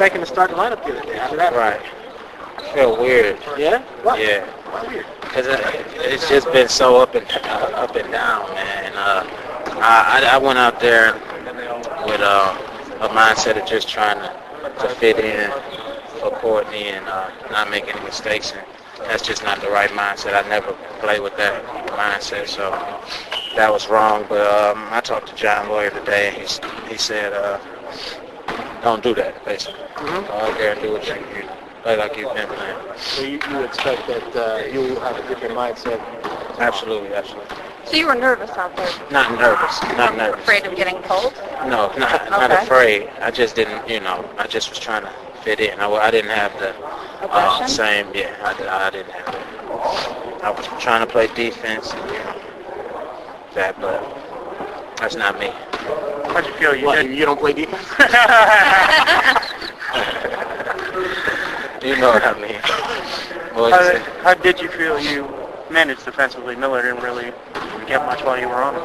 back in the starting lineup the other day. How did that Right. I feel weird. Yeah? What? Yeah. Why weird? Because it's just been so up and down, man. And, I went out there with a mindset of just trying to fit in for Courtney and not make any mistakes. And that's just not the right mindset. I never play with that mindset, so that was wrong. But I talked to John Lawyer today, and he said, don't do that, basically. Mm-hmm. Go out there and do what you play like you've been playing. So you expect that you will have a different mindset? Absolutely. So you were nervous out there? Not nervous. Afraid of getting pulled? No, not afraid. I just didn't, I just was trying to fit in. I didn't have the same, I didn't have it. I was trying to play defense, and, that, but that's not me. How'd you feel? You don't play defense? You know what I mean. How did you feel you managed defensively? Miller didn't really get much while you were on him.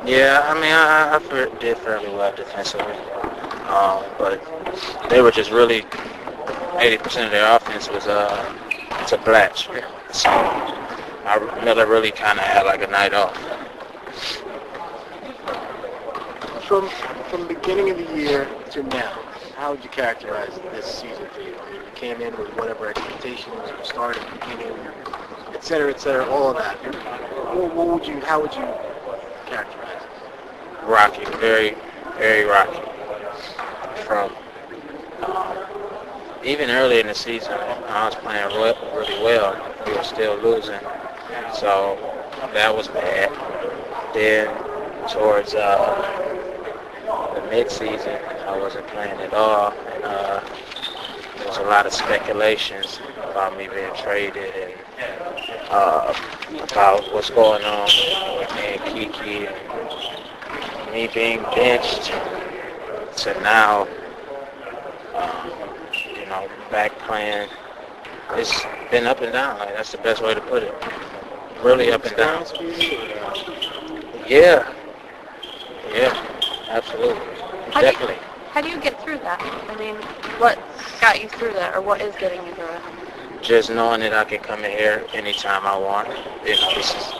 Yeah, I mean, I did fairly well defensively. But they were just really, 80% of their offense was to Blatch. So Miller really kind of had like a night off. From the beginning of the year to now, how would you characterize this season for you? I mean, you came in with whatever expectations, you started at the beginning, et cetera, all of that. How would you characterize it? Rocky, very, very rocky. From even early in the season, I was playing really well. We were still losing, so that was bad. Then towards the mid-season, I wasn't playing at all, and there was a lot of speculations about me being traded and about what's going on with me and Kiki and me being benched to now, back playing. It's been up and down. Like, that's the best way to put it. Really up and down. Yeah, absolutely. Definitely. How do you get through that? I mean, what got you through that, or what is getting you through it? Just knowing that I can come in here anytime I want. This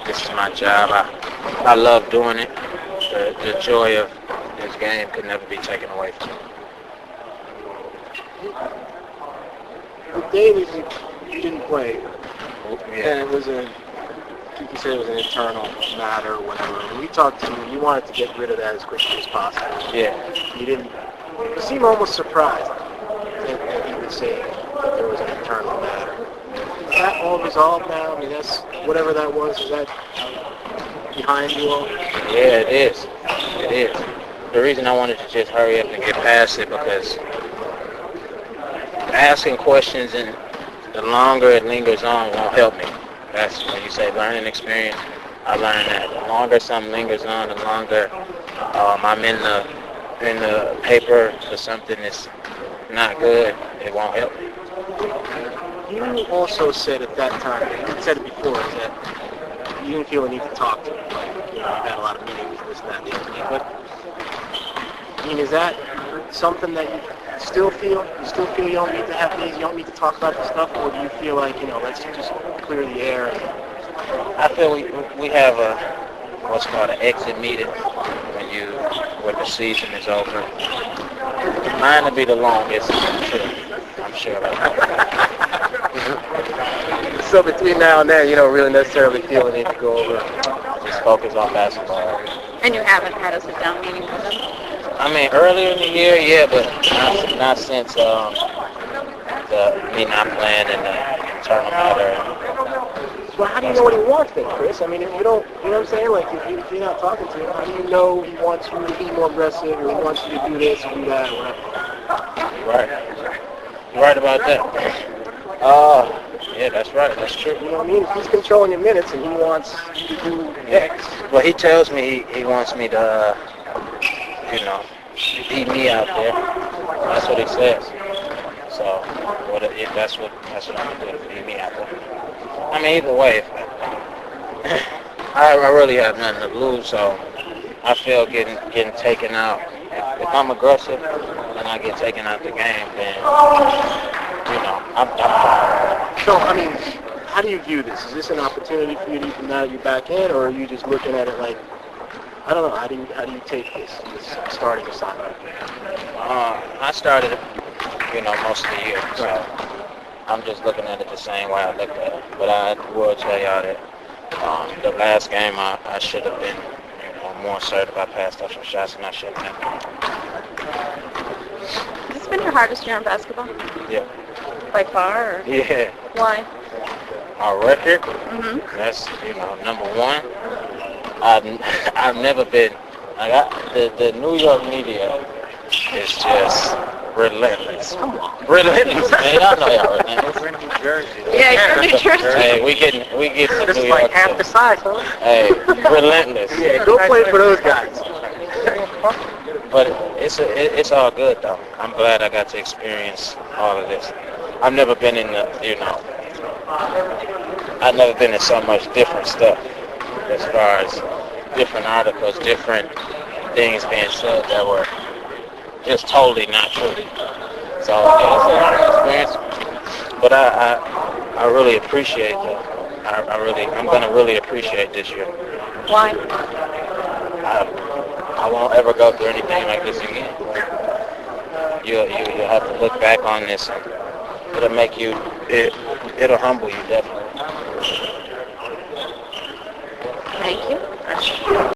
is my job. I love doing it. The joy of this game could never be taken away from me. The day that you didn't play, Yeah. and it was Kiki said it was an internal matter or whatever. When we talked to you, you wanted to get rid of that as quickly as possible. Yeah. You didn't. You seem almost surprised that he would say that there was an internal matter. Is that all resolved now? I mean, that's whatever that was. Is that behind you all? Yeah, it is. It is. The reason I wanted to just hurry up and get past it because asking questions and the longer it lingers on won't help me. That's when you say learning experience. I learned that the longer something lingers on, the longer I'm in the paper for something that's not good, it won't help me. You also said at that time, you said it before, is that you didn't feel the need to talk to him. Like, you've had a lot of meetings, this, that, and the other thing. But, I mean, is that something that you still feel? You still feel you don't need to have these, you don't need to talk about this stuff? Or do you feel like, let's just clear the air? I feel we have what's called an exit meeting when the season is over. Mine will be the longest, I'm sure about that. So between now and then, you don't really necessarily feel the need to go over. Just focus on basketball. And you haven't had a sit-down meeting with them? I mean, earlier in the year, yeah, but not since me not playing in the internal matter. Well, how do you know what he wants then, Chris? I mean, if you don't, you know what I'm saying? Like, if you're not talking to him, how do you know he wants you to be more aggressive or he wants you to do this or do that or whatever? Right. You're right about that. Yeah, that's right. That's true. You know what I mean? If he's controlling your minutes and he wants you to do X. Well, he tells me he wants me to, beat me out there. That's what he says. So, that's what I'm going to do, beat me out there. I mean, either way, I really have nothing to lose, so I feel getting taken out. If I'm aggressive, and I get taken out the game, then, I'm fine. So, I mean, how do you view this? Is this an opportunity for you to even now that you're back in, or are you just looking at it like, I don't know, how do you take this starting assignment? I started, most of the year, so I'm just looking at it the same way I looked at it. But I will tell y'all that the last game I should have been, more assertive. I passed up some shots and I shouldn't have. Has this been your hardest year in basketball? Yeah. By far? Or? Yeah. Why? Our record, Mm-hmm. that's, number one. I've never been, the New York media is just relentless. Come on. Relentless, man. Y'all know y'all relentless. We're in New Jersey. Yeah, you're New Jersey. Hey, we get to This New is York. like half too. the size, huh? Hey, relentless. Yeah, go play for those guys. But it's all good though. I'm glad I got to experience all of this. I've never been in I've never been in so much different stuff as far as different articles, different things being said that were just totally not true. So yeah, it's a learning experience. But I really appreciate that. I'm gonna really appreciate this year. Why? I won't ever go through anything like this again. You'll have to look back on this and it'll make you, it'll humble you definitely. Thank you.